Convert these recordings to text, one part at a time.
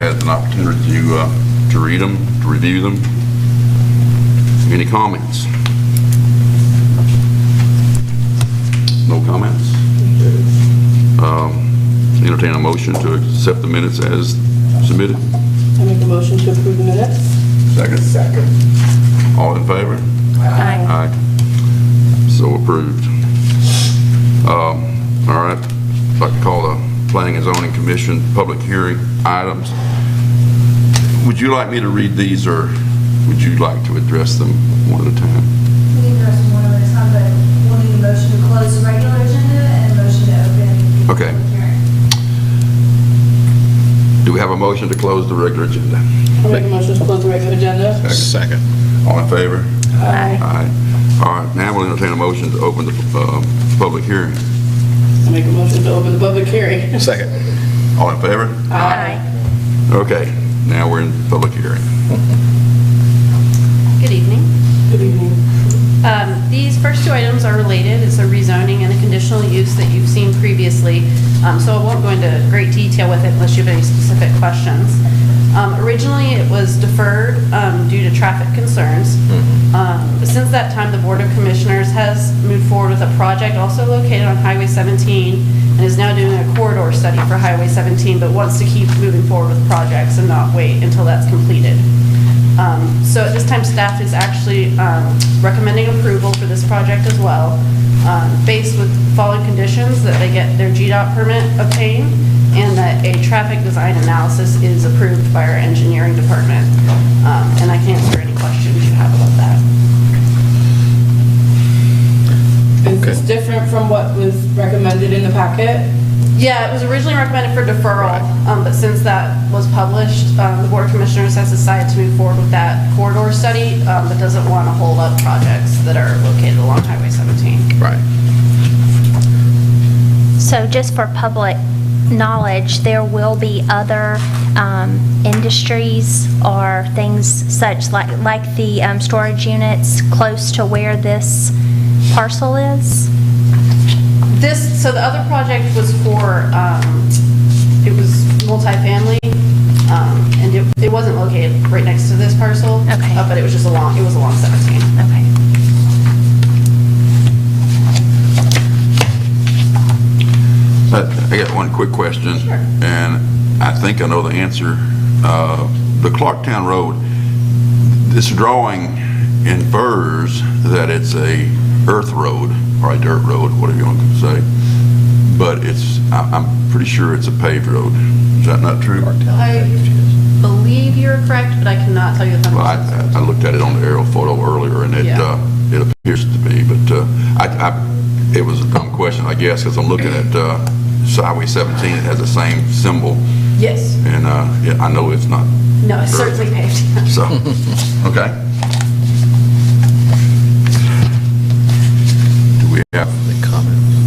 had an opportunity to read them, to review them. Any comments? No comments? Entertain a motion to accept the minutes as submitted. I make a motion to approve the minutes. Second. Second. All in favor? Aye. Aye. So approved. All right. I'd like to call the Planning and Zoning Commission public hearing items. Would you like me to read these, or would you like to address them one at a time? We can address them one at a time, but we'll need a motion to close the regular agenda and a motion to open the Okay. public hearing. Do we have a motion to close the regular agenda? I make a motion to close the regular agenda. Second. All in favor? Aye. Aye. All right. Now we'll entertain a motion to open the public hearing. I make a motion to open the public hearing. Second. All in favor? Aye. Okay. Now we're in public hearing. Good evening. Good evening. These first two items are related. It's a rezoning and a conditional use that you've seen previously. So I won't go into great detail with it unless you have any specific questions. Originally, it was deferred due to traffic concerns. But since that time, the Board of Commissioners has moved forward with a project also located on Highway 17 and is now doing a corridor study for Highway 17, but wants to keep moving forward with projects and not wait until that's completed. So at this time, staff is actually recommending approval for this project as well, based with the following conditions: that they get their GDOT permit obtained, and that a traffic design analysis is approved by our engineering department. And I can answer any questions you have about that. Is this different from what was recommended in the packet? Yeah, it was originally recommended for deferral, but since that was published, the Board of Commissioners has decided to move forward with that corridor study, but doesn't want to hold up projects that are located along Highway 17. Right. So just for public knowledge, there will be other industries or things such like the storage units close to where this parcel is? So the other project was for, it was multifamily, and it wasn't located right next to this parcel. Okay. But it was just along 17. Okay. I got one quick question. Sure. And I think I know the answer. The Clarktown Road, this drawing infers that it's a earth road or a dirt road, whatever you want to say, but I'm pretty sure it's a paved road. Is that not true? I believe you're correct, but I cannot tell you if I'm. Well, I looked at it on the aerial photo earlier, and it appears to be, but it was a dumb question, I guess, because I'm looking at Highway 17. It has the same symbol, Yes. and I know it's not. No, it's dirt. certainly paved. So, okay. Do we have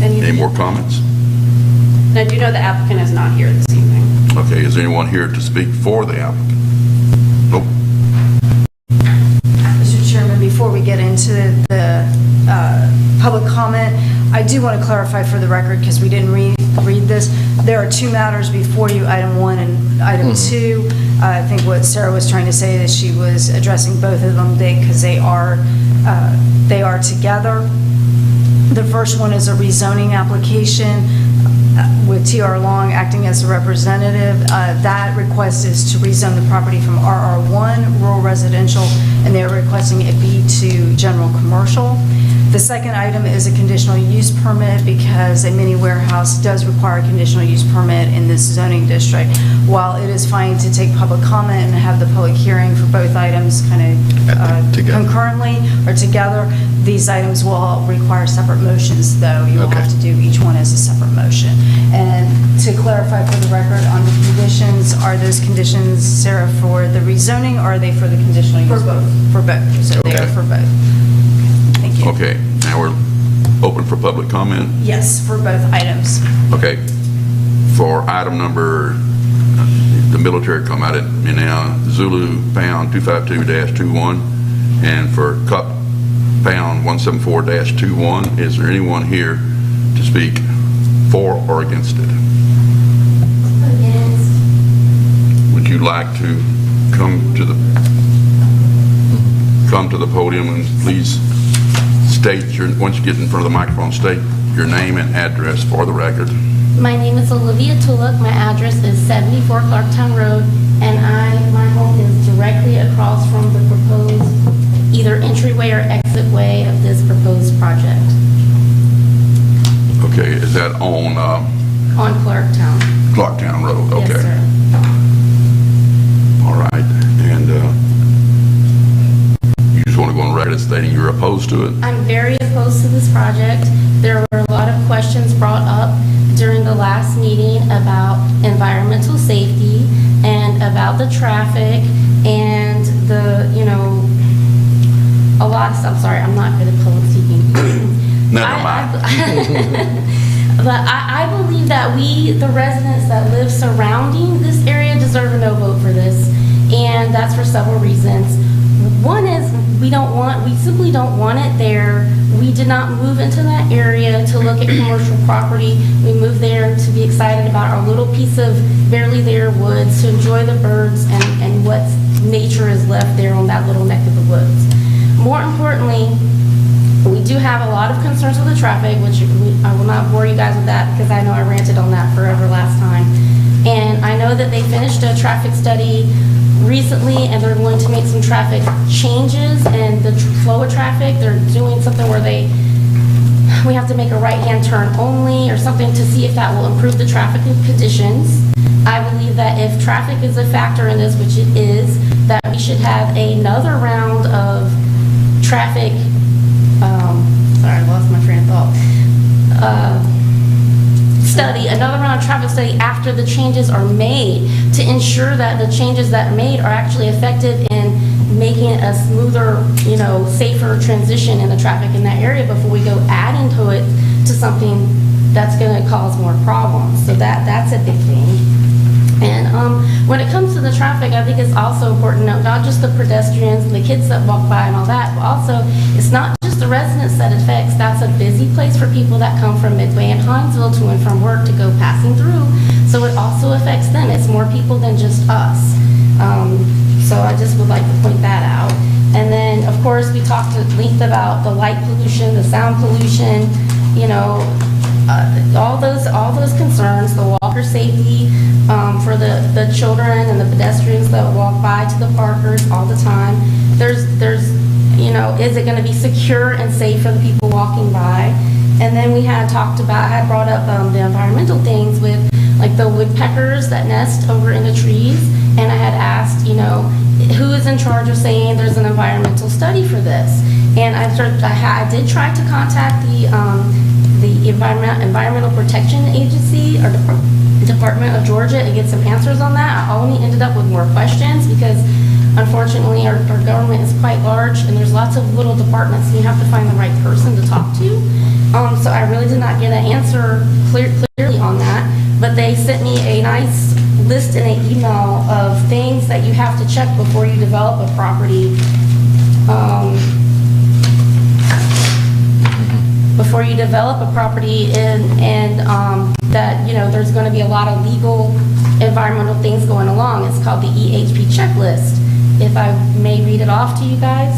any more comments? And I do know the applicant is not here this evening. Okay, is anyone here to speak for the applicant? Nope. Mr. Chairman, before we get into the public comment, I do want to clarify for the record, because we didn't read this. There are two matters before you, item 1 and item 2. I think what Sarah was trying to say is she was addressing both of them because they are together. The first one is a rezoning application with TR Long acting as a representative. That request is to rezone the property from RR1, rural residential, and they're requesting it be to general commercial. The second item is a conditional use permit, because a mini warehouse does require a conditional use permit in this zoning district. While it is fine to take public comment and have the public hearing for both items kind of concurrently or together, these items will require separate motions, though. You will have to do each one as a separate motion. And to clarify for the record, on the conditions, are those conditions, Sarah, for the rezoning, or are they for the conditional use? For both. For both. So they are for both. Thank you. Okay, now we're open for public comment. Yes, for both items. Okay, for item number, the military come out at me now, Zulu pound 252-21, and for Cup pound 174-21, is there anyone here to speak for or against it? Against. Would would you like to come to the podium and please state once you get in front of the microphone, state your name and address for the record. My name is Olivia Tulloch. My address is 74 Clarktown Road, and my home is directly across from the proposed either entryway or exitway of this proposed project Okay, is that on on Clarktown. Clocktown Road? Okay. Yes, sir. All right. And you just want to go on record as stating you're opposed to it? I'm very opposed to this project. There were a lot of questions brought up during the last meeting about environmental safety and about the traffic and a lot of stuff. I'm sorry, I'm not good at public speaking. Never mind. But I believe that the residents that live surrounding this area deserve a no vote for this, and that's for several reasons. One is we simply don't want it there. We did not move into that area to look at commercial property. We moved there to be excited about our little piece of barely there woods, to enjoy the birds and what nature is left there on that little neck of the woods. More importantly, we do have a lot of concerns with the traffic, which I will not bore you guys with that because I know I ranted on that forever last time. And I know that they finished a traffic study recently and they're going to make some traffic changes and the flow of traffic. They're doing something where we have to make a right-hand turn only or something to see if that will improve the traffic conditions. I believe that if traffic is a factor in this, which it is, that we should have another round of traffic, sorry, I lost my train of thought. Another round of traffic study after the changes are made to ensure that the changes that are made are actually effective in making a smoother, safer transition in the traffic in that area before we go adding to it to something that's going to cause more problems. So that's a big thing. And when it comes to the traffic, I think it's also important to note not just the pedestrians and the kids that walk by and all that, but also it's not just the residents that it affects. That's a busy place for people that come from Midway and Hinesville to and from work to go passing through. So it also affects them. It's more people than just us. So I just would like to point that out. And then, of course, we talked at length about the light pollution, the sound pollution, all those concerns, the walker safety for the children and the pedestrians that walk by to the parkers all the time. There's is it going to be secure and safe for the people walking by? And then we had brought up the environmental things with like the woodpeckers that nest over in the trees. And I had asked, who is in charge of saying there's an environmental study for this? And I did try to contact the Environmental Protection Agency or Department of Georgia and get some answers on that. I only ended up with more questions because unfortunately our government is quite large and there's lots of little departments and you have to find the right person to talk to. So I really did not get an answer clearly on that, but they sent me a nice list in an email of things that you have to check before you develop a property. Before you develop a property and that, there's going to be a lot of legal environmental things going along. It's called the Ehp Checklist. If I may read it off to you guys.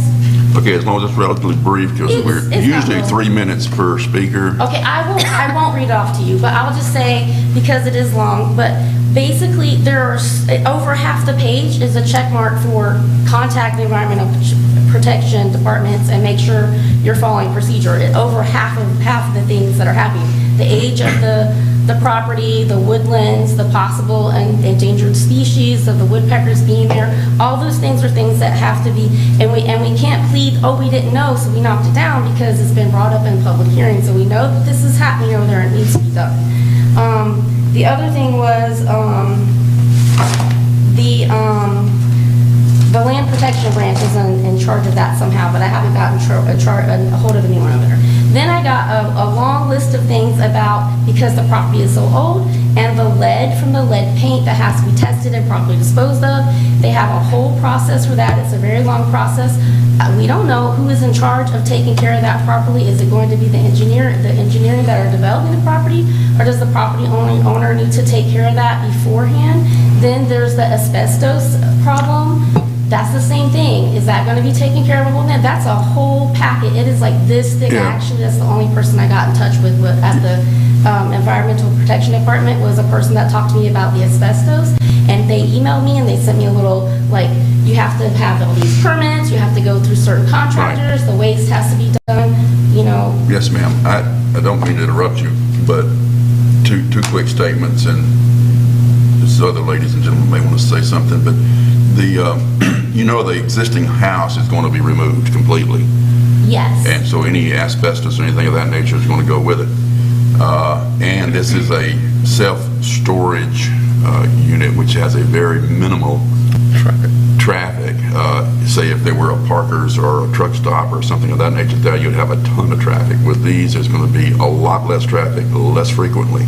Okay, as long as it's relatively brief, because we're It's usually not 3 minutes per speaker. Okay, I won't read it off to you, but I'll just say, because it is long, but basically over half the page is a check mark for contact the environmental protection departments and make sure you're following procedure. Over half of the things that are happening. The age of the property, the woodlands, the possible and endangered species of the woodpeckers being there, all those things are things that have to be, and we can't plead, oh, we didn't know, so we knocked it down because it's been brought up in public hearing, so we know that this is happening over there and it needs to be done. The other thing was the land protection branch is in charge of that somehow, but I haven't gotten a hold of anyone over there. Then I got a long list of things about, because the property is so old, and the lead from the lead paint that has to be tested and properly disposed of. They have a whole process for that. It's a very long process. We don't know who is in charge of taking care of that properly. Is it going to be the engineering that are developing the property, or does the property owner need to take care of that beforehand? Then there's the asbestos problem. That's the same thing. Is that going to be taken care of? That's a whole packet. It is like this thick. Yeah. Actually, that's the only person I got in touch with at the Environmental Protection Department was a person that talked to me about the asbestos. And they emailed me and they sent me a little, like, you have to have all these permits, you have to go through certain contractors, the waste has to be done, you know. Yes, ma'am. I don't mean to interrupt you, but two quick statements, and this other ladies and gentlemen may want to say something, but the existing house is going to be removed completely. Yes. And so any asbestos or anything of that nature is going to go with it. And this is a self-storage unit which has a very minimal traffic. Say if there were a Parker's or a truck stop or something of that nature there, you'd have a ton of traffic. With these, there's going to be a lot less traffic, less frequently.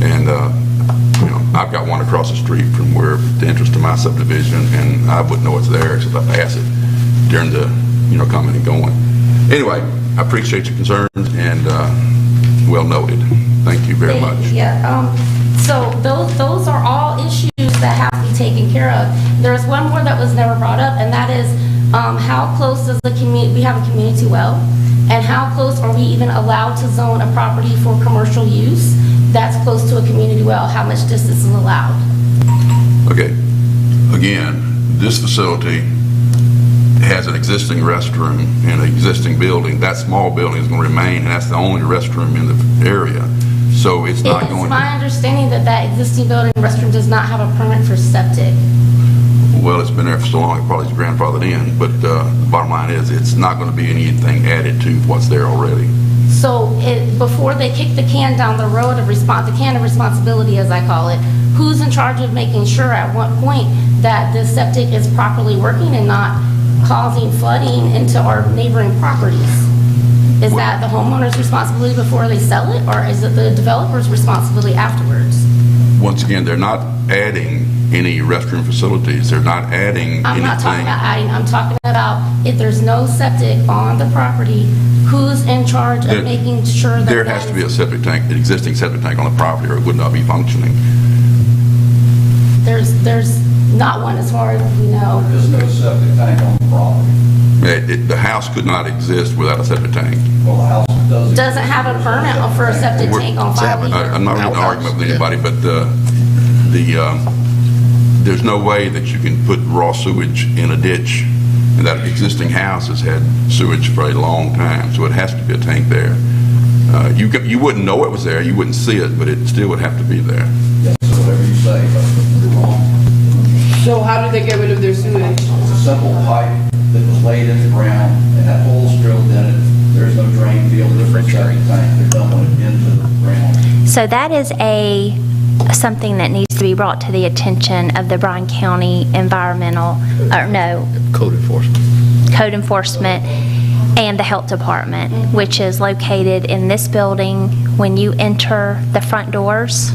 And I've got one across the street from where the entrance to my subdivision, and I wouldn't know it's there except I pass it during the coming and going. Anyway, I appreciate your concerns, and well noted. Thank you very much. Yeah, so those are all issues that have to be taken care of. There's one more that was never brought up, and that is how close does the community, we have a community well, and how close are we even allowed to zone a property for commercial use that's close to a community well? How much distance is allowed? Okay. Again, this facility has an existing restroom in an existing building. That small building is going to remain, and that's the only restroom in the area. So it's not going to... It's my understanding that that existing building restroom does not have a permit for septic. Well, it's been there for so long, it probably is grandfathered in, but the bottom line is it's not going to be anything added to what's there already. So before they kick the can down the road of the can of responsibility, as I call it, who's in charge of making sure at what point that the septic is properly working and not causing flooding into our neighboring properties? Is that the homeowner's responsibility before they sell it, or is it the developer's responsibility afterwards? Once again, they're not adding any restroom facilities. They're not adding anything. I'm not talking about adding. I'm talking about if there's no septic on the property, who's in charge of making sure that there has to be a septic tank, an existing septic tank on the property, or it would not be functioning. There's not one as far as we know. There's no septic tank on the property. The house could not exist without a septic tank. Well, the house Doesn't have a permit for a septic tank on file either. I'm not really arguing with anybody, but there's no way that you can put raw sewage in a ditch, and that existing house has had sewage for a long time, so it has to be a tank there. You wouldn't know it was there, you wouldn't see it, but it still would have to be there. Yes, whatever you say, but you're wrong. So how do they get rid of their sewage? It's a simple pipe that was laid in the ground, and that hole's drilled in it. There's no drain field, there's no septic tank. They're dumping it into the ground. So that is something that needs to be brought to the attention of the Bryan County Code Enforcement and the Health Department, which is located in this building. When you enter the front doors,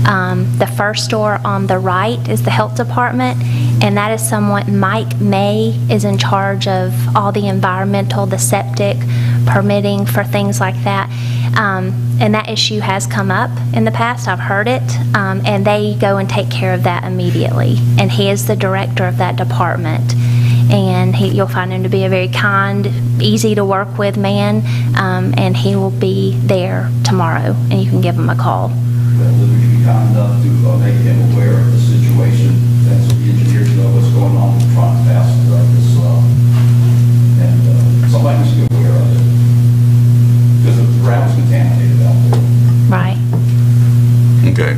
the first door on the right is the Health Department, and that is someone, Mike May is in charge of all the environmental, the septic, permitting for things like that. And that issue has come up in the past, I've heard it, and they go and take care of that immediately. And he is the director of that department. And you'll find him to be a very kind, easy to work with man, and he will be there tomorrow, and you can give him a call. Well, would you be kind enough to make him aware of the situation, and so the engineers know what's going on, and trying to pass this, and somebody needs to be aware of it, because the ground's contaminated out there. Right. Okay.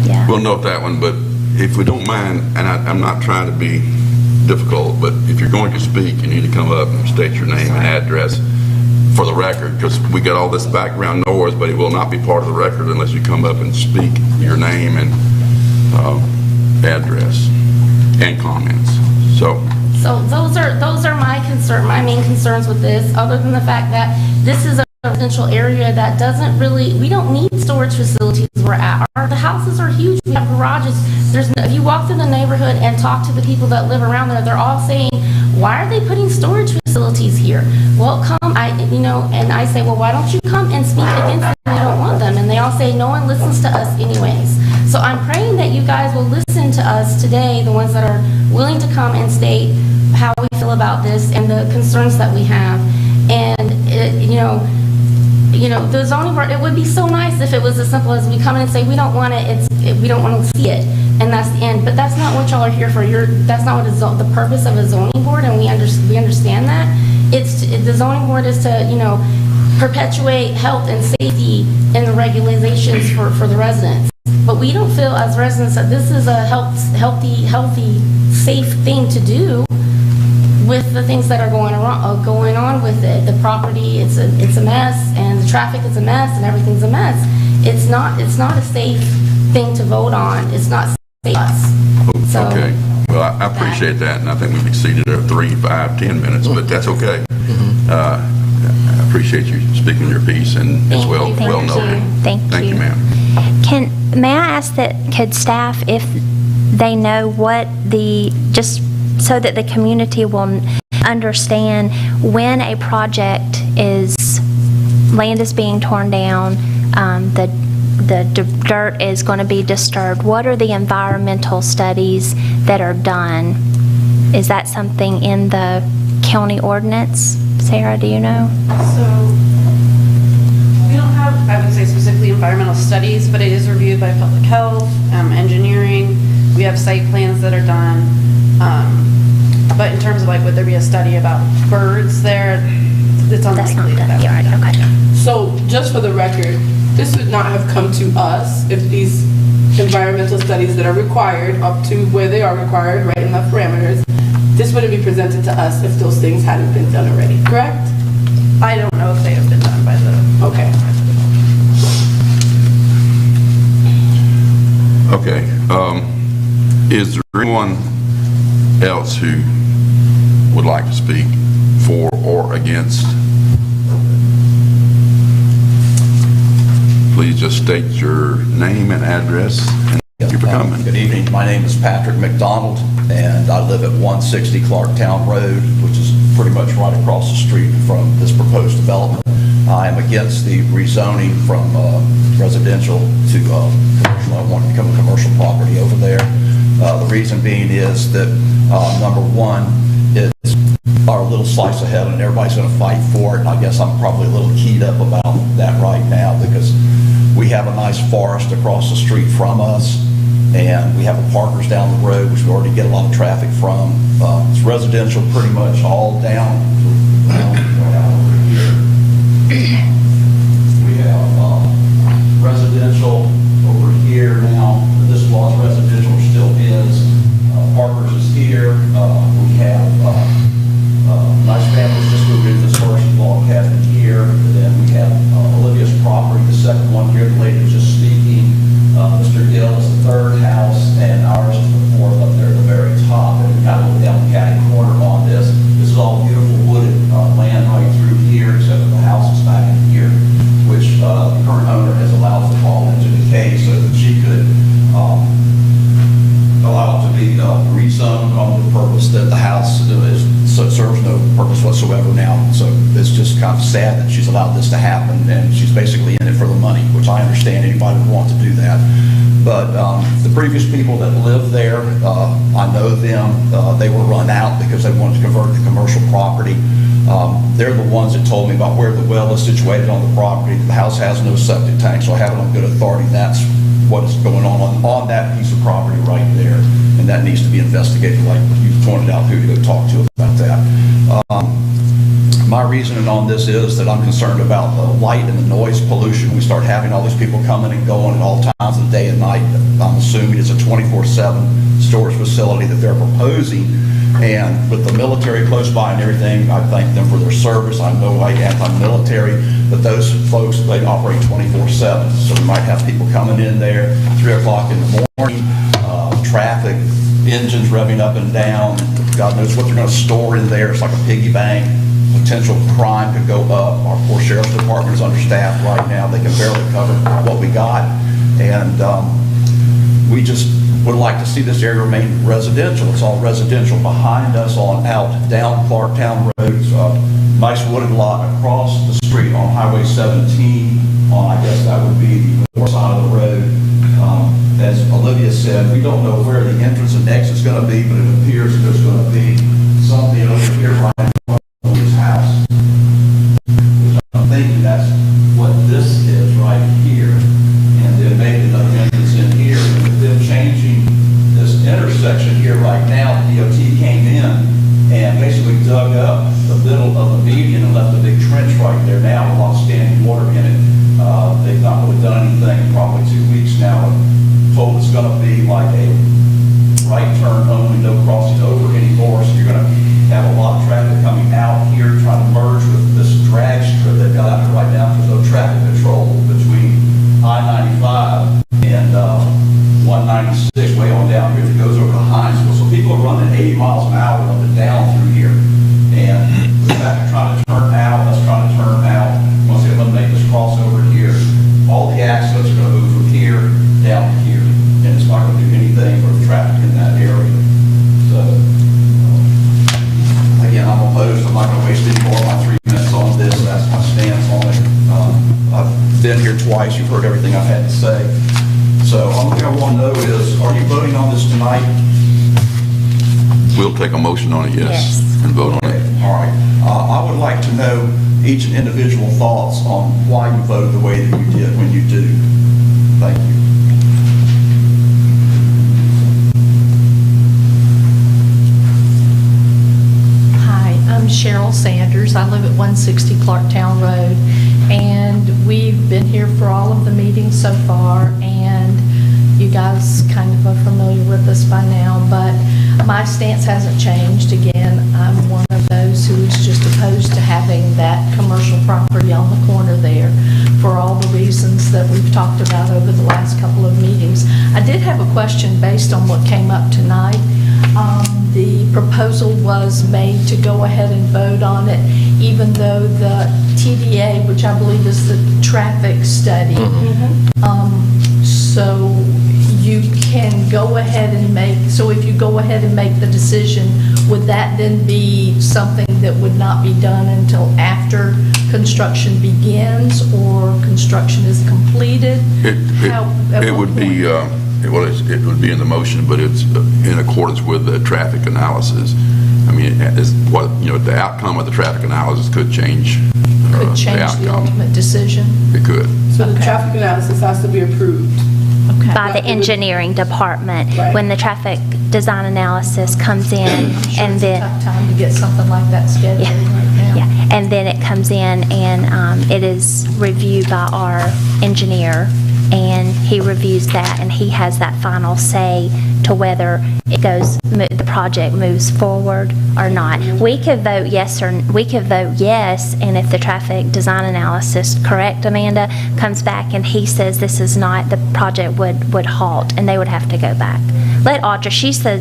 Yeah. We'll note that one, but if we don't mind, and I'm not trying to be difficult, but if you're going to speak, you need to come up and state your name and address for the record, because we got all this background noise, but it will not be part of the record unless you come up and speak your name and address and comments. So So those are my main concerns with this, other than the fact that this is a residential area that doesn't really, we don't need storage facilities where at. The houses are huge, we have garages. If you walk through the neighborhood and talk to the people that live around there, they're all saying, why are they putting storage facilities here? Well, and I say, well, why don't you come and speak against them? We don't want them. And they all say, no one listens to us anyways. So I'm praying that you guys will listen to us today, the ones that are willing to come and state how we feel about this and the concerns that we have. And, the zoning board, it would be so nice if it was as simple as we come in and say, we don't want it, we don't want to see it, and that's the end. But that's not what y'all are here for. That's not what the purpose of a zoning board, and we understand that. The zoning board is to, perpetuate health and safety in the regulations for the residents. But we don't feel as residents that this is a healthy, safe thing to do with the things that are going on with it. The property, it's a mess, and the traffic is a mess, and everything's a mess. It's not a safe thing to vote on. It's not safe to us. So, Okay. Well, I appreciate that, and I think we've exceeded our 3, 5, 10 minutes, but that's okay. I appreciate you speaking your piece, and it's well noted. Thank you. Ma'am. May I ask could staff, if they know just so that the community will understand when a land is being torn down, the dirt is going to be disturbed, what are the environmental studies that are done? Is that something in the county ordinance? Sarah, do you know? So, we don't have, I would say specifically environmental studies, but it is reviewed by public health, engineering. We have site plans that are done. But in terms of would there be a study about birds there? It's That's not unlikely done. that Yeah, would be done. okay. So, just for the record, this would not have come to us if these environmental studies that are required, up to where they are required, right in the parameters, this wouldn't be presented to us if those things hadn't been done already, correct? I don't know if they have been done by the. Okay. Okay. Is there anyone else who would like to speak for or against? Please just state your name and address, and thank you for coming. Good evening. My name is Patrick McDonald, and I live at 160 Clarktown Road, which is pretty much right across the street from this proposed development. I am against the rezoning from residential to commercial. I want to become a commercial property over there. The reason being is that, number one, it's our little slice ahead, and everybody's going to fight for it. And I guess I'm probably a little keyed up about that right now because we have a nice forest across the street from us, and we have a Parker's down the road, which we already get a lot of traffic from. It's residential pretty much all down over here. We have residential over here now. This was residential, still is. Parker's is here. We have nice families just moved into this first log cabin here. And then we have Olivia's property, the second one here, the lady was just speaking. Mr. Gill is the third house, and ours is the fourth up there at the very top. And we kind of look down the catty corner on this. This is all beautiful wooded land right through here, except for the house is back in here, which the current owner has allowed to fall into decay so that she could allow it to be rezoned on the purpose that the house serves no purpose whatsoever now. So it's just kind of sad that she's allowed this to happen, and she's basically in it for the money, which I understand anybody would want to do that. But the previous people that lived there, I know them. They were run out because they wanted to convert to commercial property. They're the ones that told me about where the well is situated on the property. The house has no septic tank, so I have it on good authority. That's what is going on that piece of property right there, and that needs to be investigated, like you pointed out who to go talk to about that. My reasoning on this is that I'm concerned about the light and the noise pollution. We start having all these people coming and going at all times of the day and night. I'm assuming it's a 24/7 storage facility that they're proposing, and with the military close by and everything, I thank them for their service. I'm no like anti-military, but those folks, they operate 24/7, so we might have people coming in there 3 o'clock in the morning, traffic, engines revving up and down, God knows what they're going to store in there. It's like a piggy bank. Potential crime could go up. Our poor sheriff's department is understaffed right now. They can barely cover what we got. And we just would like to see this area remain residential. It's all residential behind us on out down Clarktown Road. It's a nice wooded lot across the street on Highway 17 on, I guess that would be the north side of the road. As Olivia said, we don't know where the entrance and exit is going to be, but it appears there's going to be something over here right in front of his house. I'm thinking that's what this is right here, and then maybe another entrance in here. And with them changing this intersection here right now, the DOT came in and basically dug up the middle of the median and left a big trench right there now with a lot of standing water in it. They've not really done anything in probably 2 weeks now. Told it's going to be like a right turn only, no crossing over anymore. So you're going to have a lot of traffic coming out here trying to merge with this drag strip they've got out there right now. There's no traffic control between I-95 and 196 way on down here that goes over to Hinesville. So people are running 80 miles an hour up and down through here. And the fact they're trying to turn out, us trying to turn out, once they eliminate this crossover here, all the accidents are going to move from here down to here. And it's not going to do anything for the traffic in that area. So, again, I'm opposed. I'm not going to waste any more of my 3 minutes on this. That's my stance on it. I've been here twice. You've heard everything I've had to say. So, only thing I want to know is, are you voting on this tonight? We'll take a motion on it, yes, and vote on Okay, it. all right. I would like to know each individual thoughts on why you voted the way that you did when you do. Thank you. Hi, I'm Cheryl Sanders. I live at 160 Clarktown Road, and we've been here for all of the meetings so far, and you guys kind of are familiar with us by now, but my stance hasn't changed. Again, I'm one of those who is just opposed to having that commercial property on the corner there for all the reasons that we've talked about over the last couple of meetings. I did have a question based on what came up tonight. The proposal was made to go ahead and vote on it, even though the TDA, which I believe is the traffic study, so you can go ahead and make, so if you go ahead and make the decision, would that then be something that would not be done until after construction begins or construction is completed? It would be, well, it would be in the motion, but it's in accordance with the traffic analysis. I mean, the outcome of the traffic analysis could change Could change the ultimate decision? It could. So the traffic analysis has to be approved. Okay. By the engineering department, Right. when the traffic design analysis comes in, Sure, and it's a then, tough time to get something like that scheduled right now. yeah, and then it comes in and it is reviewed by our engineer, and he reviews that, and he has that final say to whether it goes, the project moves forward or not. We could vote yes, and if the traffic design analysis, correct, Amanda, comes back and he says this is not, the project would halt, and they would have to go back. Let Audra, she's the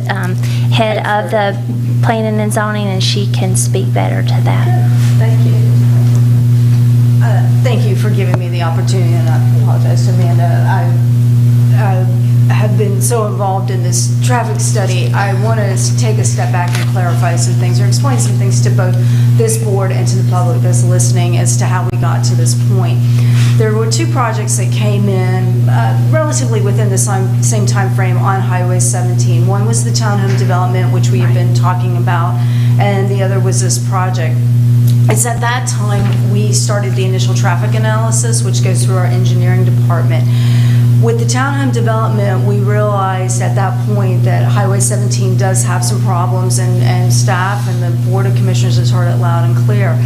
head of the planning and zoning, and she can speak better to that. Thank you. Thank you for giving me the opportunity, and I apologize to Amanda. I have been so involved in this traffic study. I want to take a step back and clarify some things, or explain some things to both this board and to the public that's listening as to how we got to this point. There were two projects that came in relatively within the same time frame on Highway 17. One was the townhome development, which we have been talking about, and the other was this project. It's at that time we started the initial traffic analysis, which goes through our engineering department. With the townhome development, we realized at that point that Highway 17 does have some problems, and staff and the Board of Commissioners has heard it loud and clear.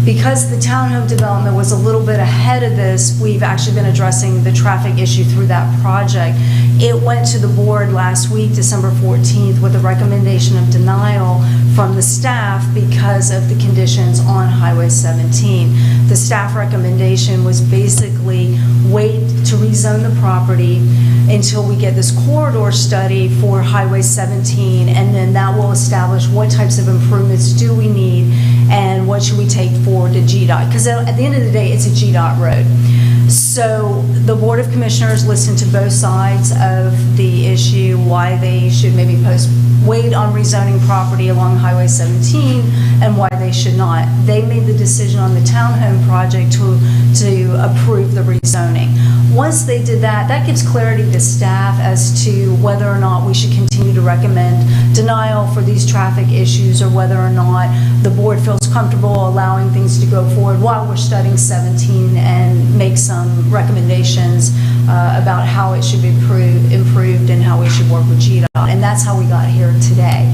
Because the townhome development was a little bit ahead of this, we've actually been addressing the traffic issue through that project. It went to the board last week, December 14th, with a recommendation of denial from the staff because of the conditions on Highway 17. The staff recommendation was basically wait to rezone the property until we get this corridor study for Highway 17, and then that will establish what types of improvements do we need and what should we take forward to GDOT. Because at the end of the day, it's a GDOT road. So the Board of Commissioners listened to both sides of the issue, why they should maybe wait on rezoning property along Highway 17 and why they should not. They made the decision on the townhome project to approve the rezoning. Once they did that, that gives clarity to staff as to whether or not we should continue to recommend denial for these traffic issues, or whether or not the board feels comfortable allowing things to go forward while we're studying 17 and make some recommendations about how it should be improved and how we should work with GDOT. And that's how we got here today.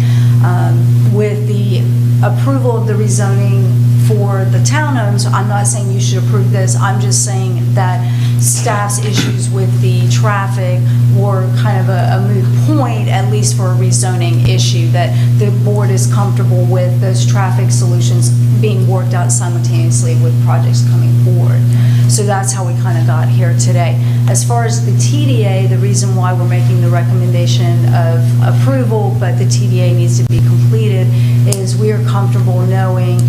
With the approval of the rezoning for the townhomes, I'm not saying you should approve this. I'm just saying that staff's issues with the traffic were kind of a moot point, at least for a rezoning issue, that the board is comfortable with those traffic solutions being worked out simultaneously with projects coming forward. So that's how we kind of got here today. As far as the TDA, the reason why we're making the recommendation of approval, but the TDA needs to be completed, is we are comfortable knowing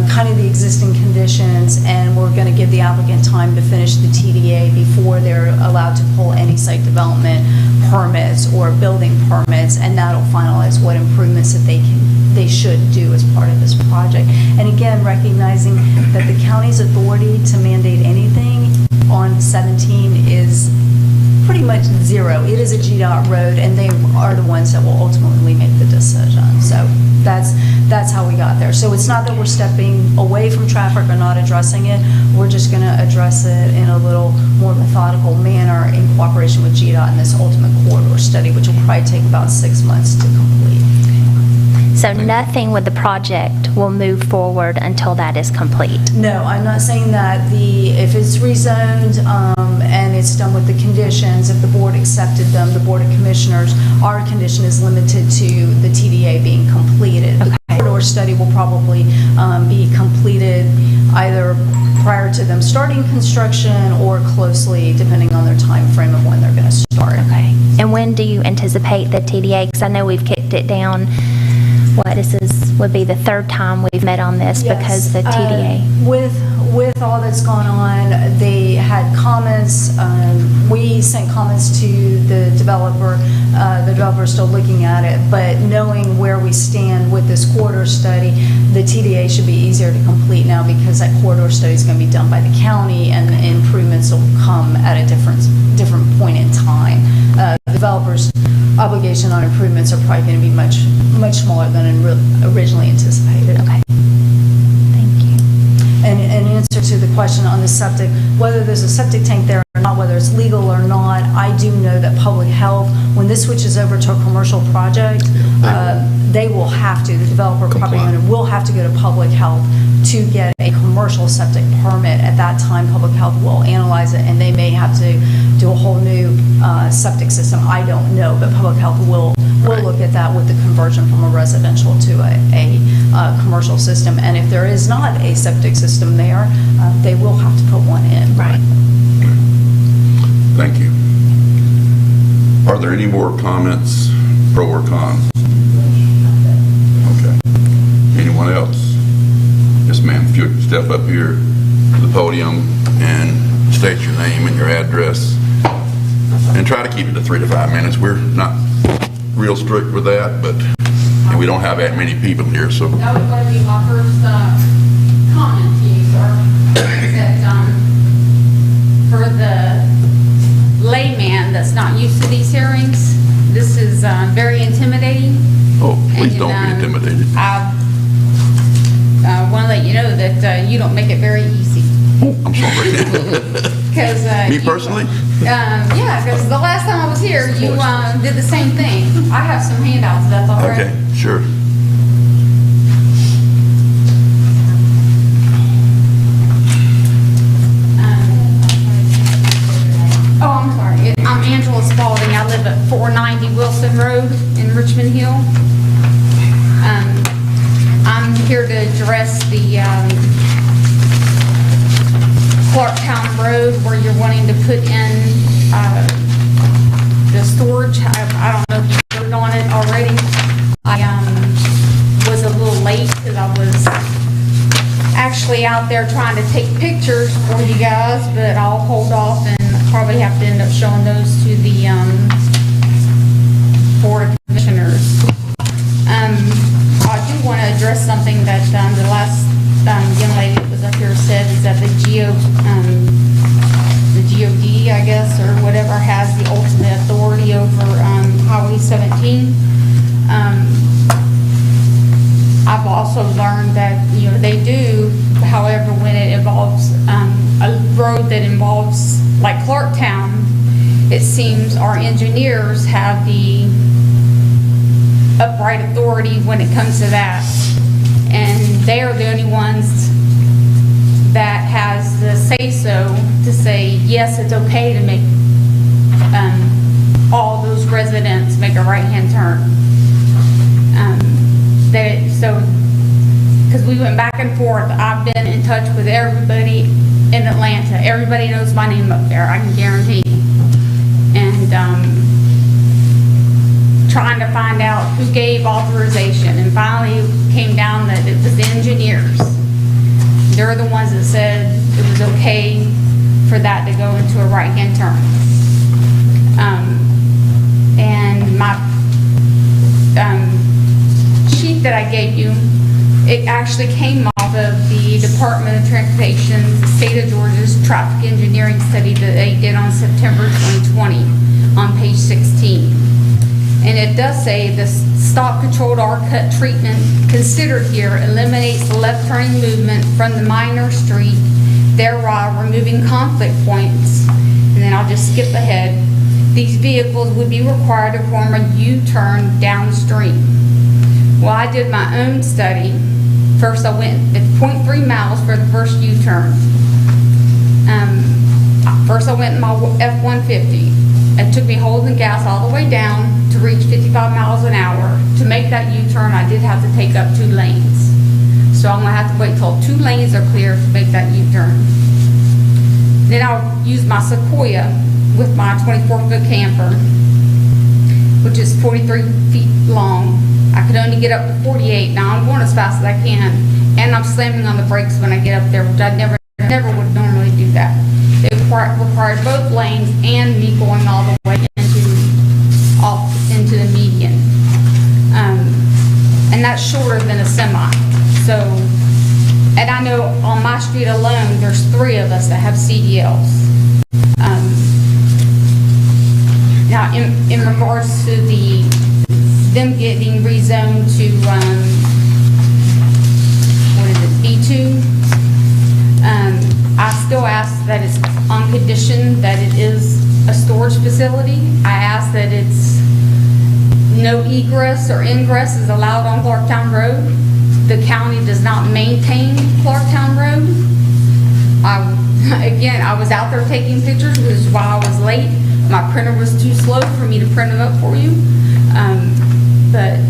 kind of the existing conditions, and we're going to give the applicant time to finish the TDA before they're allowed to pull any site development permits or building permits, and that'll finalize what improvements that they should do as part of this project. And again, recognizing that the county's authority to mandate anything on 17 is pretty much zero. It is a GDOT road, and they are the ones that will ultimately make the decision. So that's how we got there. So it's not that we're stepping away from traffic or not addressing it. We're just going to address it in a little more methodical manner in cooperation with GDOT in this ultimate corridor study, which will probably take about 6 months to complete. So nothing with the project will move forward until that is complete? No, I'm not saying that if it's rezoned and it's done with the conditions, if the board accepted them, the Board of Commissioners, our condition is limited to the TDA being completed. The corridor study will probably be completed either prior to them starting construction or closely, depending on their time frame of when they're going to start. Okay. And when do you anticipate the TDA? Because I know we've kicked it down. This would be the third time we've met on this. Yes. Because the TDA. With all that's gone on, they had comments. We sent comments to the developer. The developer's still looking at it, but knowing where we stand with this corridor study, the TDA should be easier to complete now because that corridor study is going to be done by the county, and the improvements will come at a different point in time. The developer's obligation on improvements are probably going to be much smaller than originally anticipated. Okay. Thank you. And in answer to the question on the septic, whether there's a septic tank there or not, whether it's legal or not, I do know that public health, when this switches over to a commercial project, they will have to, the developer, property owner, will have to go to public health to get a commercial septic permit. At that time, public health will analyze it, and they may have to do a whole new septic system. I don't know, but public health will look at that with the conversion from a residential to a commercial system. And if there is not a septic system there, they will have to put one in. Right. Thank you. Are there any more comments, pro or con? Okay. Anyone else? Yes, ma'am. If you would step up here to the podium and state your name and your address, and try to keep it to 3 to 5 minutes. We're not real strict with that, but and we don't have that many people here, so. That was going to be my first comment to you, sir. That for the layman that's not used to these hearings, this is very intimidating. Oh, please And, don't be intimidated. I want to let you know that you don't make it very easy. Oh, I'm sorry. Because Me personally? yeah, because the last time I was here, you did the same thing. I have some handouts, that's all right. Okay, sure. Oh, I'm sorry. I'm Angela Spalding. I live at 490 Wilson Road in Richmond Hill. I'm here to address the Clark County Road where you're wanting to put in the storage. I don't know if you voted on it already. I was a little late because I was actually out there trying to take pictures for you guys, but I'll hold off and probably have to end up showing those to the Board of Commissioners. I do want to address something that the last young lady that was up here said, is that the GOD, I guess, or whatever, has the ultimate authority over Highway 17. I've also learned that, they do, however, when it involves a road that involves, like Clarktown, it seems our engineers have the upright authority when it comes to that. And they are the only ones that has the say-so to say, yes, it's okay to make all those residents make a right-hand turn. Because we went back and forth, I've been in touch with everybody in Atlanta. Everybody knows my name up there, I can guarantee. And trying to find out who gave authorization, and finally it came down that it was the engineers. They're the ones that said it was okay for that to go into a right-hand turn. And my sheet that I gave you, it actually came off of the Department of Transportation's State of Georgia's traffic engineering study that they did on September 2020 on page 16. And it does say the stop-controlled R-cut treatment considered here eliminates the left turning movement from the minor street, thereby removing conflict points. And then I'll just skip ahead. These vehicles would be required to form a U-turn downstream. Well, I did my own study. First, I went at 0.3 miles for the first U-turn. First, I went in my F-150. It took me holding gas all the way down to reach 55 miles an hour. To make that U-turn, I did have to take up 2 lanes. So I'm gonna have to wait till 2 lanes are clear to make that U-turn. Then I'll use my Sequoia with my 24-foot camper, which is 43 feet long. I could only get up to 48. Now I'm going as fast as I can, and I'm slamming on the brakes when I get up there, which I never would normally do that. It required both lanes and me going all the way into the median. And that's shorter than a semi. So, and I know on my street alone, there's 3 of us that have CDLs. Now, in regards to them getting rezoned to, B2, I still ask that it's on condition that it is a storage facility. I ask that it's no egress or ingress is allowed on Clarktown Road. The county does not maintain Clarktown Road. Again, I was out there taking pictures, which is why I was late. My printer was too slow for me to print them up for you. But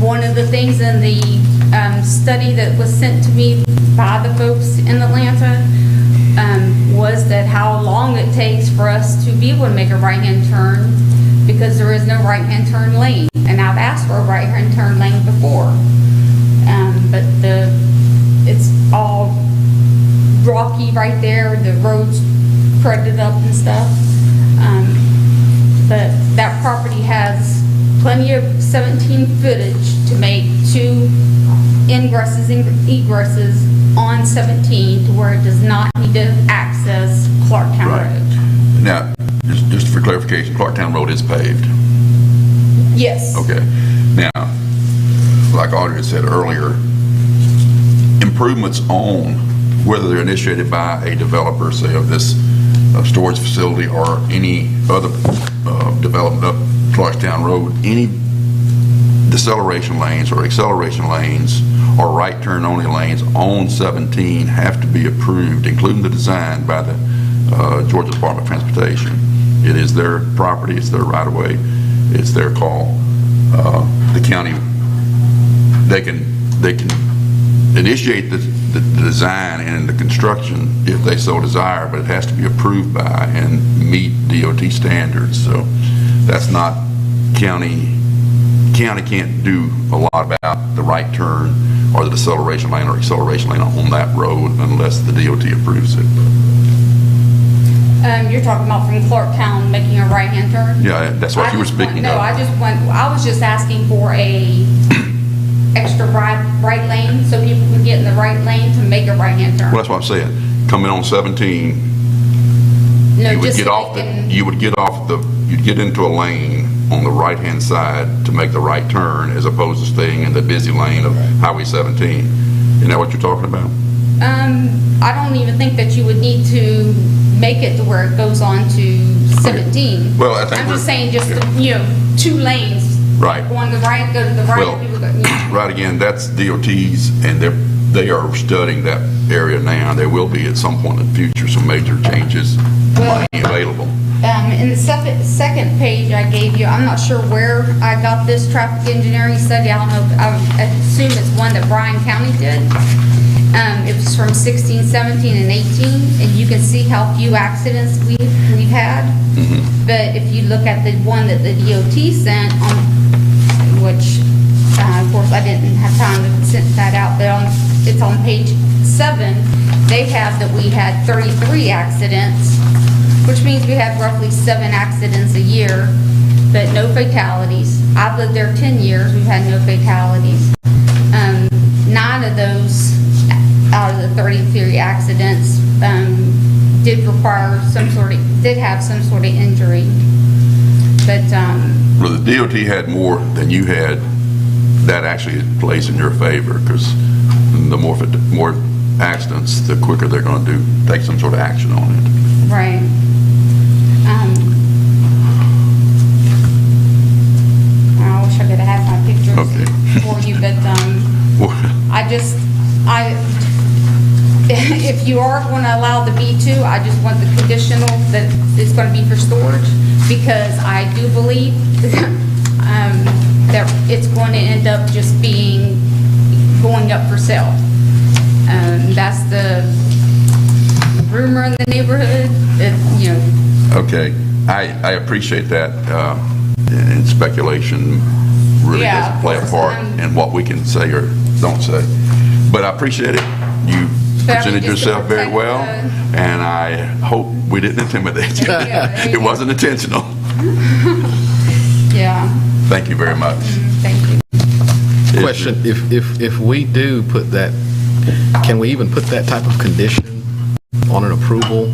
one of the things in the study that was sent to me by the folks in Atlanta was that how long it takes for us to be able to make a right-hand turn, because there is no right-hand turn lane. And I've asked for a right-hand turn lane before. But it's all rocky right there, the road's crudted up and stuff. But that property has plenty of 17 footage to make 2 ingresses and egresses on 17 to where it does not need to access Clarktown Road. Now, just for clarification, Clarktown Road is paved. Yes. Okay. Now, like Audrey had said earlier, improvements on, whether they're initiated by a developer, say of this storage facility or any other development up Clarktown Road, any deceleration lanes or acceleration lanes or right turn only lanes on 17 have to be approved, including the design, by the Georgia Department of Transportation. It is their property, it's their right of way, it's their call. The county, they can initiate the the design and the construction if they so desire, but it has to be approved by and meet DOT standards. So that's not county can't do a lot about the right turn or the deceleration lane or acceleration lane on that road unless the DOT approves it. You're talking about from Clarktown making a right-hand turn? Yeah, that's what you were speaking No, of. I was just asking for a extra right lane so people can get in the right lane to make a right-hand turn. Well, that's what I'm saying. Coming on 17, No, you would just get so off they the, can- you'd get into a lane on the right-hand side to make the right turn as opposed to staying in the busy lane of Highway 17. Isn't that what you're talking about? I don't even think that you would need to make it to where it goes on to 17. Well, I think I'm just we're- saying just, yeah. 2 lanes. Right. Go on the right, go to the right. Well, people go, yeah. right again, that's DOT's, and they are studying that area now. There will be at some point in the future some major changes, money available. In the second page I gave you, I'm not sure where I got this traffic engineering study. I don't know, I assume it's one that Bryan County did. It was from 16, 17, and 18, and you can see how few accidents we've had. But if you look at the one that the DOT sent, which, of course, I didn't have time to send that out, but it's on page 7, they have that we had 33 accidents, which means we have roughly 7 accidents a year, but no fatalities. I've lived there 10 years, we've had no fatalities. 9 of those out of the 33 accidents did have some sort of injury. But, Well, the DOT had more than you had. That actually plays in your favor because the more accidents, the quicker they're going to take some sort of action on it. right. I wish I could have had my pictures Okay. for you, but if you are going to allow the B2, I just want the conditional that it's going to be for storage, because I do believe that it's going to end up just going up for sale. That's the rumor in the neighborhood, Okay, I appreciate that, and speculation really Yeah, doesn't play a of course, part in what we can say or don't say. But I appreciate it. You But I mean, presented just to yourself very protect well, and I hope we didn't intimidate you. Yeah, there you It go. wasn't intentional. yeah, Thank you very much. thank you. Question, if we do put that, can we even put that type of condition on an approval,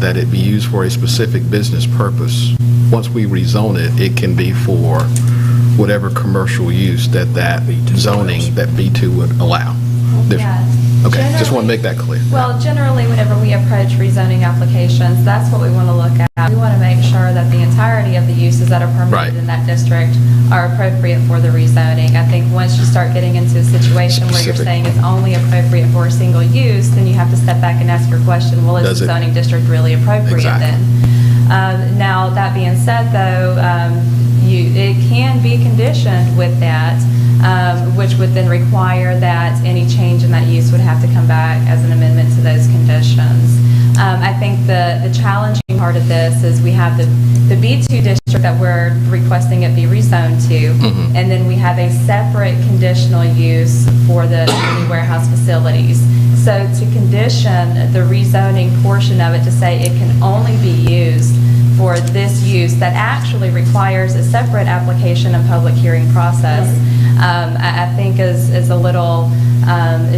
that it be used for a specific business purpose? Once we rezone it, it can be for whatever commercial use that zoning, that B2 would allow. Yeah. Okay, just want to make that clear. Well, generally, whenever we approach rezoning applications, that's what we want to look at. We want to make sure that the entirety of the uses that are Right. permitted in that district are appropriate for the rezoning. I think once you start getting into a situation where you're Specific. saying it's only appropriate for a single use, then you have to step back and ask your question, well, is Does the it- zoning district really appropriate Exactly. then? Now, that being said, though, it can be conditioned with that, which would then require that any change in that use would have to come back as an amendment to those conditions. I think the challenging part of this is we have the B2 district that we're requesting it be rezoned to, and then we have a separate conditional use for the new warehouse facilities. So to condition the rezoning portion of it to say it can only be used for this use that actually requires a separate application and public hearing process, I think is a little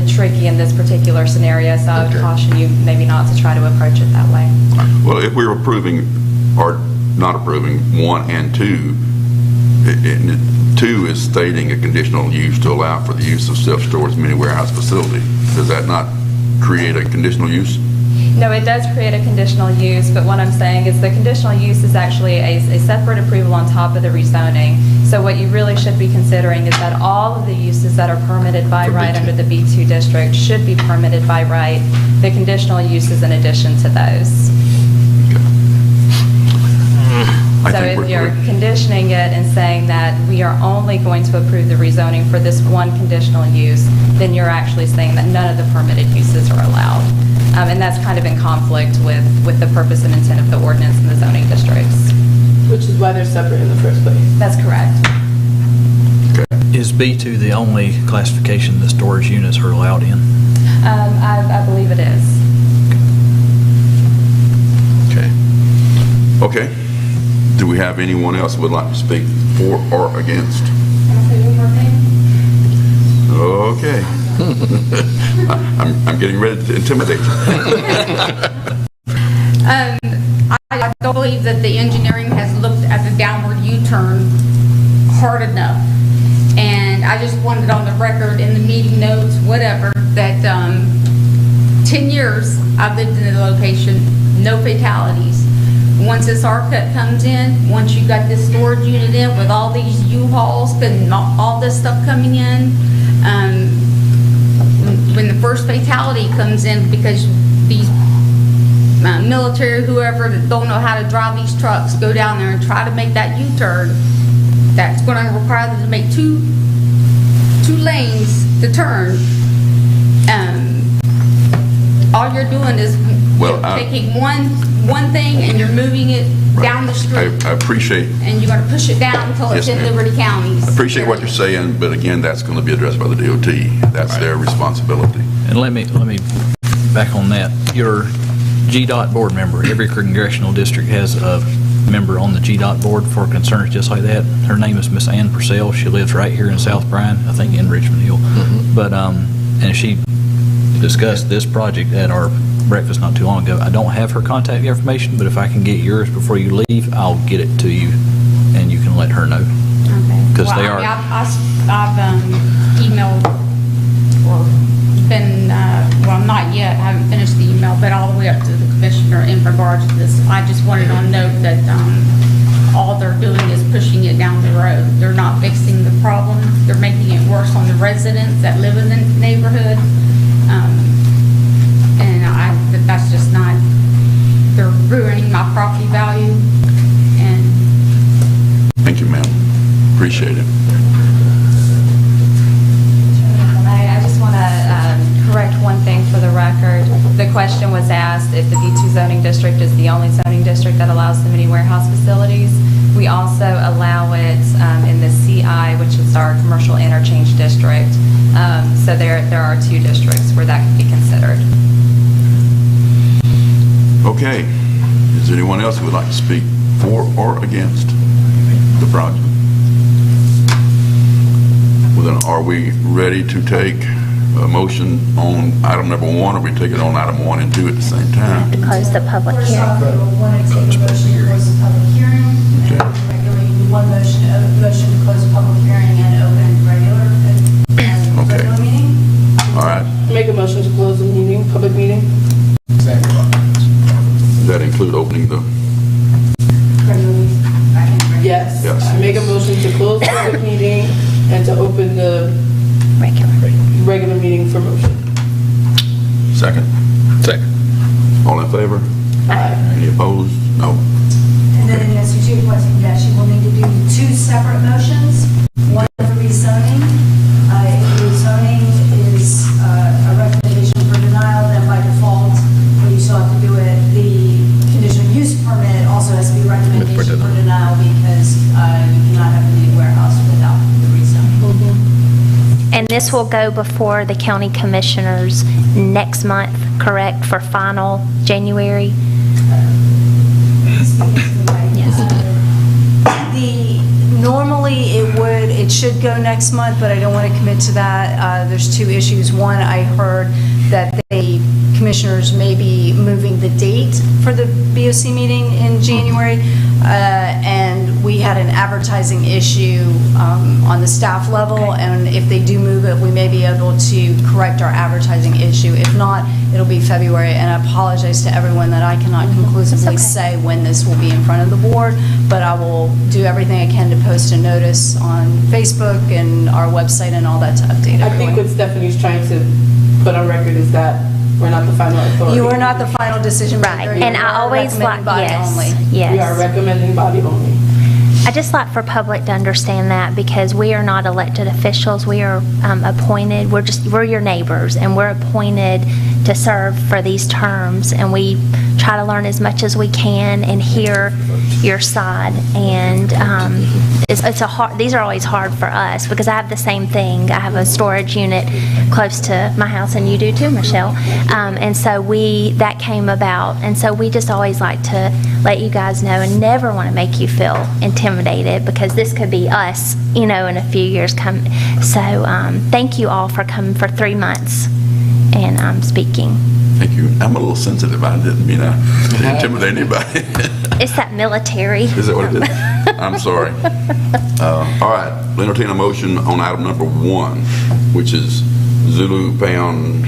tricky in this particular scenario, so I would Okay. caution you maybe not to try to approach it that way. Well, if we're approving or not approving 1 and 2, 2 is stating a conditional use to allow for the use of self-storage mini warehouse facility. Does that not create a conditional use? No, it does create a conditional use, but what I'm saying is the conditional use is actually a separate approval on top of the rezoning. So what you really should be considering is that all of the uses that are permitted by For right B2. under the B2 district should be permitted by right. The conditional use is in addition to those. I So think we're if you're clear. conditioning it and saying that we are only going to approve the rezoning for this one conditional use, then you're actually saying that none of the permitted uses are allowed. And that's kind of in conflict with the purpose and intent of the ordinance and the zoning districts. Which is why they're separate in the first place. That's correct. Is B2 the only classification that storage units are allowed in? I believe it is. Okay. Okay. Do we have anyone else who would like to speak for or against? Okay. I'm getting ready to intimidate you. I don't believe that the engineering has looked at the downward U-turn hard enough. And I just wanted on the record, in the meeting notes, whatever, that 10 years I've lived in the location, no fatalities. Once this R-cut comes in, once you got this storage unit in with all these U-Hauls and all this stuff coming in, when the first fatality comes in because these military, whoever that don't know how to drive these trucks, go down there and try to make that U-turn, that's going to require them to make two lanes to turn. All you're doing is taking one thing and you're moving it down the street. I appreciate. And you're going to push it down until it's Yes, in ma'am. Liberty Counties. I appreciate what you're saying, but again, that's going to be addressed by the DOT. That's their responsibility. And let me back on that. Your GDOT board member, every congressional district has a member on the GDOT board for concerns just like that. Her name is Miss Ann Purcell. She lives right here in South Bryan, I think in Richmond Hill. But, and she discussed this project at our breakfast not too long ago. I don't have her contact information, but if I can get yours before you leave, I'll get it to you and you can let her know. Okay. Because Well, they I are. mean, I've emailed or been, well, not yet, I haven't finished the email, but all the way up to the commissioner in regards to this. I just wanted on note that all they're doing is pushing it down the road. They're not fixing the problem. They're making it worse on the residents that live in the neighborhood. And that's just not, they're ruining my property value. And Thank you, ma'am. Appreciate it. I just want to correct one thing for the record. The question was asked if the B2 zoning district is the only zoning district that allows the mini warehouse facilities. We also allow it in the CI, which is our commercial interchange district. So there are two districts where that could be considered. Okay. Is there anyone else who would like to speak for or against the project? Well, then, are we ready to take a motion on item number 1, or we take it on item 1 and 2 at the same time? To close the public First off, hearing. we'll want to take a motion to close the public hearing. Okay. And regularly, you do one motion to close the public hearing and open regular meeting. All right. Make a motion to close the meeting, public meeting. Does that include opening the, Regular meeting. Yes. Yes. I make a motion to close the public meeting and to open the regular meeting for motion. second? Second. All in favor? Any opposed? No. And then in answer to your question, yes, you will need to do two separate motions. One for rezoning. If the rezoning is a recommendation for denial, then by default, when you still have to do it, the conditional use permit also has to be a recommendation for denial because you cannot have a mini warehouse without the rezoning. And this will go before the county commissioners next month, correct, for final January? Normally, it should go next month, but I don't want to commit to that. There's two issues. One, I heard that the commissioners may be moving the date for the BOC meeting in January, and we had an advertising issue on the staff level, and if they do move it, we may be able to correct our advertising issue. If not, it'll be February, and I apologize to everyone that I cannot conclusively say when this will be in front of the board, but I will do everything I can to post a notice on Facebook and our website and all that to update I everyone. think what Stephanie's trying to put on record is that We're not the final authority. You are not the final decision maker. Right, You and I are always recommending like, body only. yes, We are yes. recommending body only. I just like for public to understand that because we are not elected officials. We are appointed, we're your neighbors, and we're appointed to serve for these terms, and we try to learn as much as we can and hear your side. And these are always hard for us because I have the same thing. I have a storage unit close to my house, and you do too, Michelle. And so that came about, and so we just always like to let you guys know and never want to make you feel intimidated because this could be us, in a few years come. So thank you all for coming for 3 months and speaking. Thank you. I'm a little sensitive. I didn't mean to intimidate anybody. It's that military. Is that what it is? I'm sorry. All right, we'll entertain a motion on item number 1, which is Zulu Pound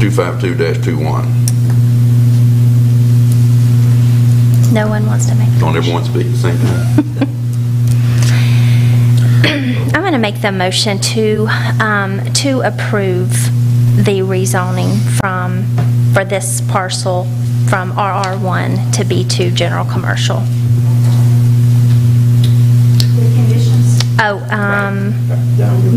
252-21. No one wants to make the Don't motion. everyone speak at the same time? I'm going to make the motion to approve the rezoning for this parcel from RR1 to B2 general commercial.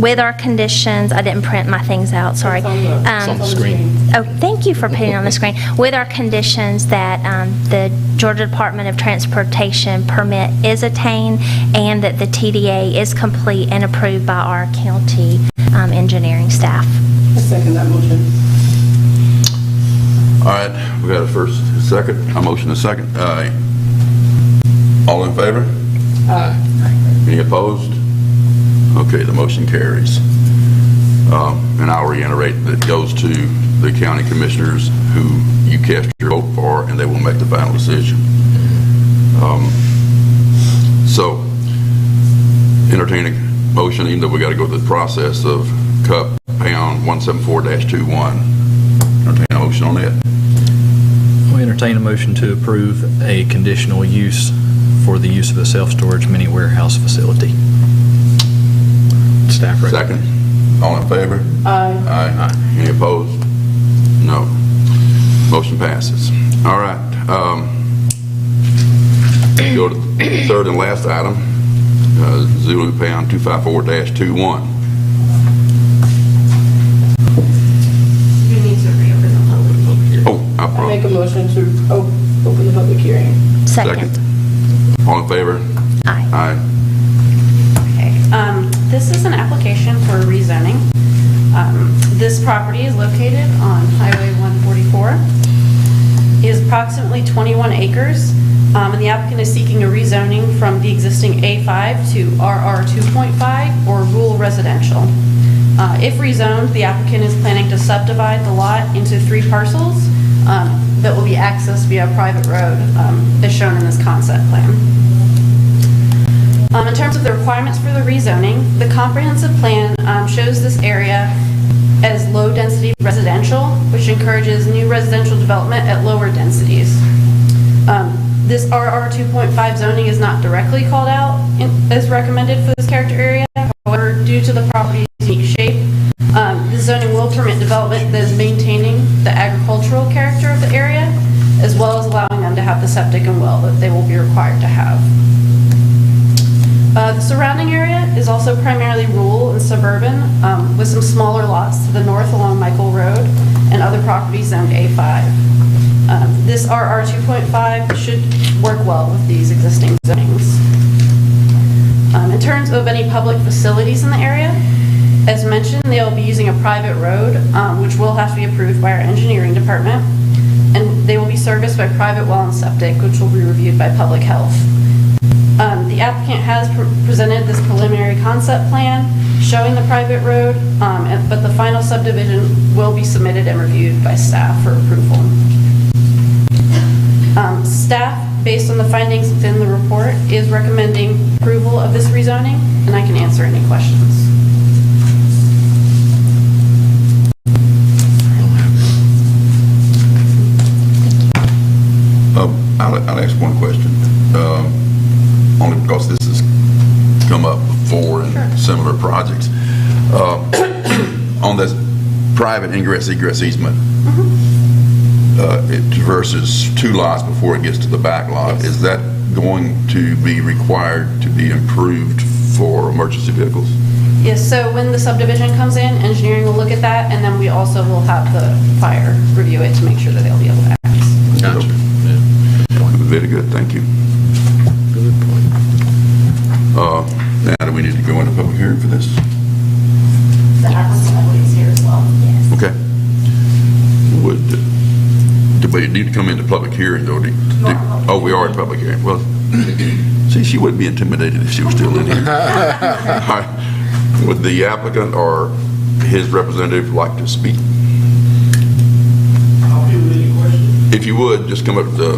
With our conditions, I didn't print my things out, sorry. It's on the screen. Oh, thank you for putting it on the screen. With our conditions that the Georgia Department of Transportation permit is attained and that the TDA is complete and approved by our county engineering staff. I second that motion. All right, we got a first, a second, a motion, a second. All in favor? Any opposed? Okay, the motion carries. And I'll reiterate that it goes to the county commissioners who you cast your vote for, and they will make the final decision. So, entertaining motion, even though we got to go through the process of Cup Pound 174-21. Entertain a motion on that. We entertain a motion to approve a conditional use for the use of a self-storage mini warehouse facility. Staff recommend. Second. All in favor? Aye. Aye. Any opposed? No. Motion passes. All right. Go to the third and last item, Zulu Pound 254-21. You need to reopen the public hearing. Oh, I I make a motion to open the public hearing. Second. All in favor? Aye. Aye. Okay, this is an application for rezoning. This property is located on Highway 144. It is approximately 21 acres, and the applicant is seeking a rezoning from the existing A5 to RR 2.5 or rural residential. If rezoned, the applicant is planning to subdivide the lot into 3 parcels that will be accessed via a private road, as shown in this concept plan. In terms of the requirements for the rezoning, the comprehensive plan shows this area as low-density residential, which encourages new residential development at lower densities. This RR 2.5 zoning is not directly called out as recommended for this character area. However, due to the property's unique shape, this zoning will permit development that is maintaining the agricultural character of the area, as well as allowing them to have the septic and well that they will be required to have. The surrounding area is also primarily rural and suburban, with some smaller lots to the north along Michael Road and other properties zoned A5. This RR 2.5 should work well with these existing zonings. In terms of any public facilities in the area, as mentioned, they'll be using a private road, which will have to be approved by our engineering department, and they will be serviced by private well and septic, which will be reviewed by public health. The applicant has presented this preliminary concept plan showing the private road, but the final subdivision will be submitted and reviewed by staff for approval. Staff, based on the findings within the report, is recommending approval of this rezoning, and I can answer any questions. I'll ask one question, only because this has come up before in similar projects. On this private ingress egress easement, it traverses 2 lots before it gets to the back lot. Is that going to be required to be improved for emergency vehicles? Yes, so when the subdivision comes in, engineering will look at that, and then we also will have the fire review it to make sure that they'll be able to access. Gotcha. Very good, thank you. Good point. Now, do we need to go into public hearing for this? The applicant is here as well. Yes. Okay. Do we need to come into public hearing, though? Oh, we are in public hearing. Well, see, she wouldn't be intimidated if she was still in here. All right. Would the applicant or his representative like to speak? If you would, just come up to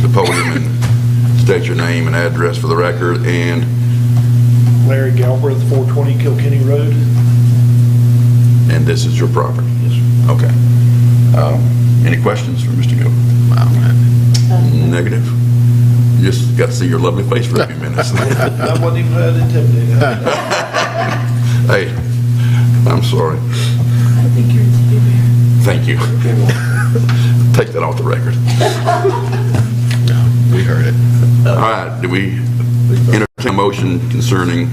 the podium and state your name and address for the record, and Larry Galbraith, 420 Kilkenny Road. this is your property? Yes, sir. Okay. Any questions for Mr. Gill? Negative? You just got to see your lovely face for a few minutes. I wasn't even intimidated. Hey, I'm sorry. I think you're intimidated. Thank you. Take that off the record. We heard it. All right, do we entertain a motion concerning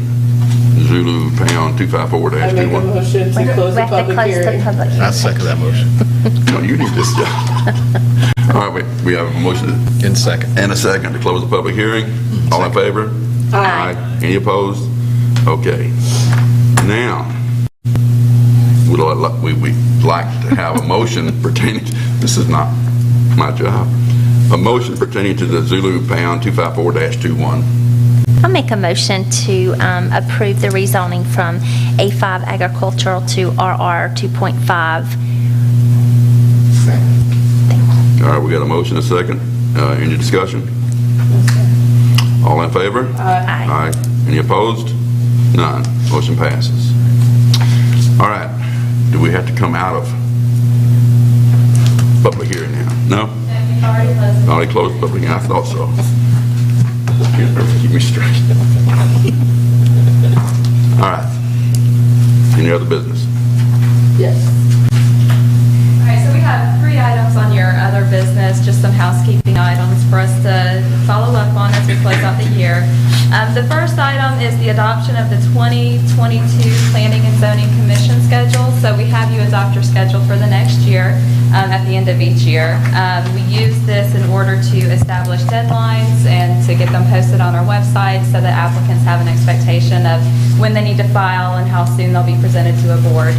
Zulu Pound 254-21? I make a motion to close We the have to public close the hearing. public I hearing. second that motion. No, you need this. All right, we have a motion In second. and a second to close the public hearing. All in favor? Aye. Any opposed? Okay. Now, we'd like to have a motion pertaining, this is not my job, a motion pertaining to the Zulu Pound 254-21. I'll make a motion to approve the rezoning from A5 agricultural to RR 2.5. All right, we got a motion, a second. Any discussion? All in favor? Aye. Aye. Any opposed? None. Motion passes. All right. Do we have to come out of public hearing now? No? Already closed public hearing. I thought so. Keep me straight. All right. Any other business? Yes. All right, so we have 3 items on your other business, just some housekeeping items for us to follow up on as we close out the year. The first item is the adoption of the 2022 Planning and Zoning Commission schedule. So we have you adopt your schedule for the next year at the end of each year. We use this in order to establish deadlines and to get them posted on our website so that applicants have an expectation of when they need to file and how soon they'll be presented to a board.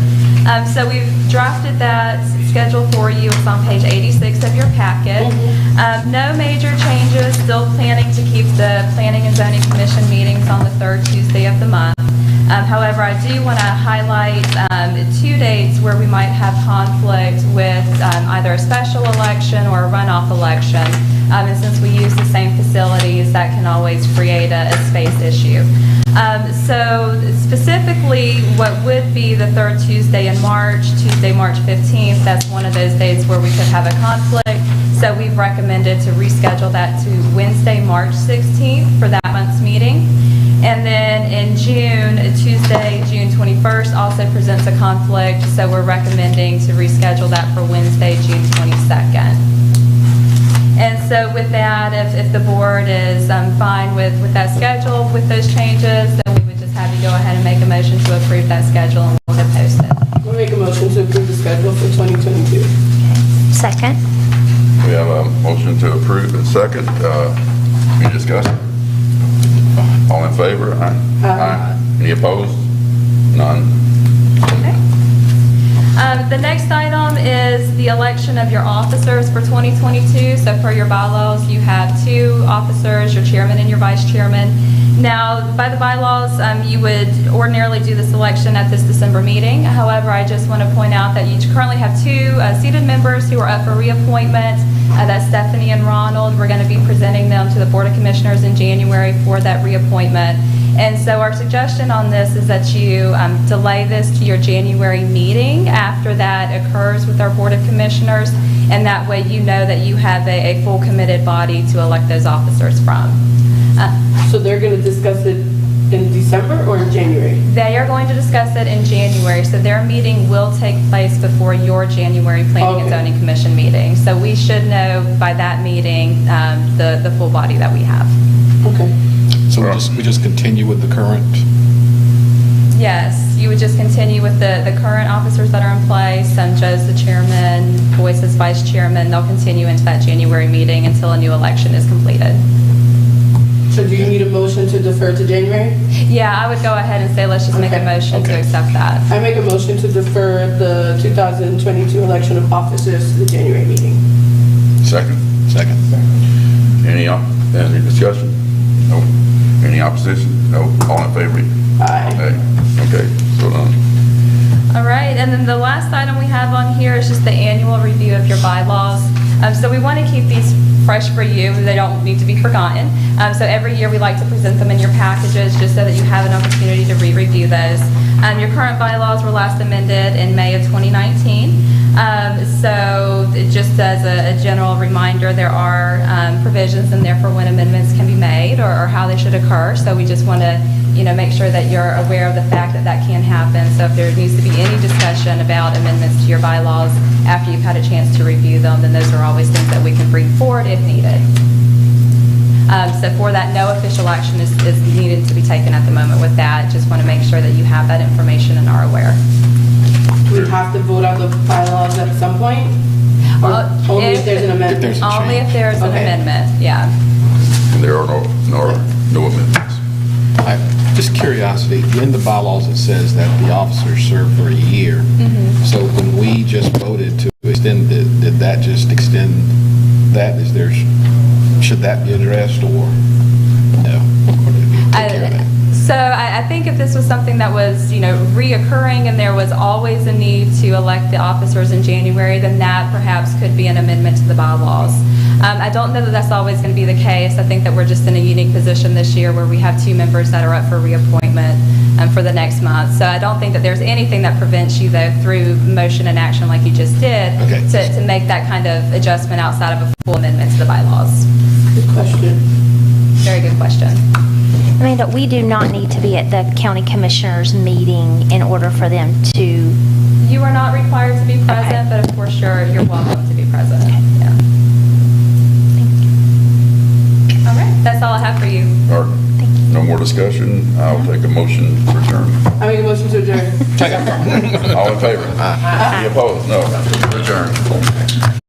So we've drafted that schedule for you. It's on page 86 of your packet. No major changes, still planning to keep the Planning and Zoning Commission meetings on the 3rd Tuesday of the month. However, I do want to highlight 2 dates where we might have conflict with either a special election or a runoff election. And since we use the same facilities, that can always create a space issue. So specifically, what would be the 3rd Tuesday in March, Tuesday, March 15th, that's one of those days where we could have a conflict. So we've recommended to reschedule that to Wednesday, March 16th for that month's meeting. And then in June, Tuesday, June 21st also presents a conflict, so we're recommending to reschedule that for Wednesday, June 22nd. And so with that, if the board is fine with that schedule, with those changes, then we would just have you go ahead and make a motion to approve that schedule and we'll get posted. We'll make a motion to approve the schedule for 2022. Second. We have a motion to approve and second. Any discussion? All in favor? Aye. Aye. Any opposed? None. Okay. The next item is the election of your officers for 2022. So per your bylaws, you have 2 officers, your chairman and your vice chairman. Now, by the bylaws, you would ordinarily do this election at this December meeting. However, I just want to point out that you currently have 2 seated members who are up for reappointment. That's Stephanie and Ronald. We're going to be presenting them to the Board of Commissioners in January for that reappointment. And so our suggestion on this is that you delay this to your January meeting after that occurs with our Board of Commissioners, and that way you know that you have a full committed body to elect those officers from. So they're going to discuss it in December? December or in January? They are going to discuss it in January, so their meeting will take place before your January Planning and Okay. Zoning Commission meeting. So we should know by that meeting, the full body that we have. Okay. So we just continue with the current? Yes, you would just continue with the current officers that are in place. Joe's the chairman, Boyce is vice chairman. They'll continue into that January meeting until a new election is completed. So do you need a motion to defer to January? Yeah, I would go ahead and say, let's just make a Okay. motion to Okay. accept that. I make a motion to defer the 2022 election of officers to the January meeting. Second. Second. Any discussion? No. Any opposition? No. All in favor? Aye. Okay, so done. All right, and then the last item we have on here is just the annual review of your bylaws. So we want to keep these fresh for you. They don't need to be forgotten. So every year we like to present them in your packages just so that you have an opportunity to re-review those. Your current bylaws were last amended in May of 2019. So just as a general reminder, there are provisions in there for when amendments can be made or how they should occur. So we just want to make sure that you're aware of the fact that that can happen. So if there needs to be any discussion about amendments to your bylaws after you've had a chance to review them, then those are always things that we can bring forward if needed. So for that, no official action is needed to be taken at the moment with that. Just want to make sure that you have that information and are aware. Do we have to vote on the bylaws at some point? Or only if there's an amendment? there's a Only if there's an Okay. amendment, yeah. And there are no amendments. Just curiosity, in the bylaws it says that the officers serve for a year. So when we just voted to extend it, did that just extend that? Should that be addressed or no? Or did we take care of that? So I think if this was something that was, reoccurring and there was always a need to elect the officers in January, then that perhaps could be an amendment to the bylaws. I don't know that that's always going to be the case. I think that we're just in a unique position this year where we have 2 members that are up for reappointment for the next month. So I don't think that there's anything that prevents you, though, through motion and action like you just did, Okay. to make that kind of adjustment outside of a full amendment to the bylaws. Good question. Very good question. Amanda, we do not need to be at the county commissioners meeting in order for them to, You are not required to be present, but of course you're welcome to be present. Yeah. All right, that's all I have for you. All right. No more discussion. I'll take a motion to adjourn. I make a motion to adjourn. All in favor? Any opposed? No. Adjourn.